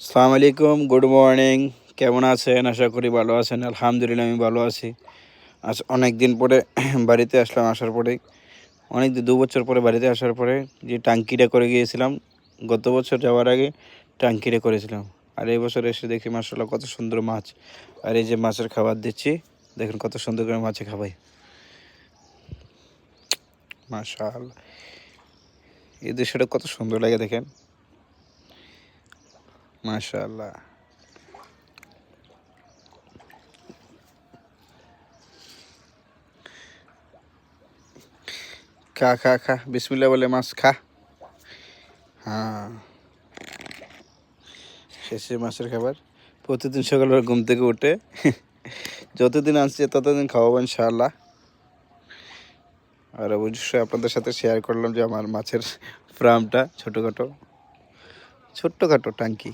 আসসালামু আলাইকুম, good morning. কেমন আছেন? আশা করি ভালো আছেন। আলহামদুলিল্লাহ আমি ভালো আছি। আজ অনেক দিন পরে বাড়িতে আসলাম। আসার পরেই অনেক 2 বছর পরে বাড়িতে আসার পরে যে টাঙ্কিটা করে গিয়েছিলাম, গত বছর যাওয়ার আগে টাঙ্কিটা করেছিলাম। আর এই বছর এসে দেখি মাশাআল্লাহ কত সুন্দর মাছ। আর এই যে মাছের খাবার দিচ্ছি, দেখেন কত সুন্দর করে মাছে খাবাই। মাশাআল্লাহ, এই দৃশ্যটা কত সুন্দর লাগে দেখেন। মাশাআল্লাহ। খা খা খা, বিসমিল্লাহ বলে মাছ খা। হ্যাঁ, শেষে মাছের খাবার। প্রতিদিন সকালবেলা ঘুম থেকে উঠে যতদিন আসছে ততদিন খাওয়াবো ইনশাআল্লাহ। আর অবশ্যই আপনাদের সাথে শেয়ার করলাম যে আমার মাছের ফার্মটা ছোট্টখাটো টাঙ্কি।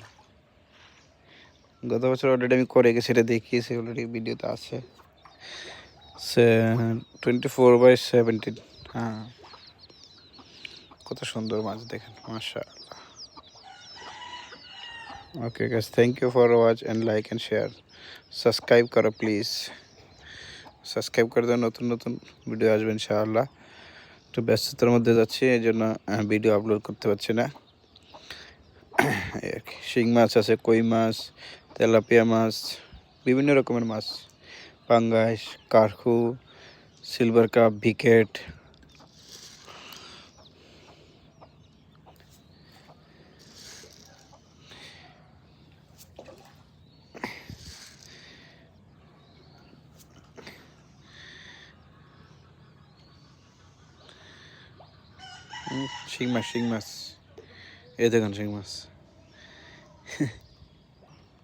গত বছর অলরেডি আমি করে গেছি, সেটা দেখিয়েছি অলরেডি, ভিডিওতে আছে। 24/17। হ্যাঁ, কত সুন্দর মাছ দেখেন, মাশাআল্লাহ। Okay guys, thank you for watch and like and share. Subscribe করো প্লিজ। সাবস্ক্রাইব করে দাও, নতুন নতুন ভিডিও আসবে ইনশাআল্লাহ। একটু ব্যস্ততার মধ্যে যাচ্ছি, এই জন্য ভিডিও আপলোড করতে পারছি না। এই আর কি। শিং মাছ আছে, কই মাছ, তেলাপিয়া মাছ, বিভিন্ন রকমের মাছ, পাঙ্গাস, কার্পু, সিলভার কাপ, ভিকেট। শিং মাছ, এই দেখুন শিং মাছ।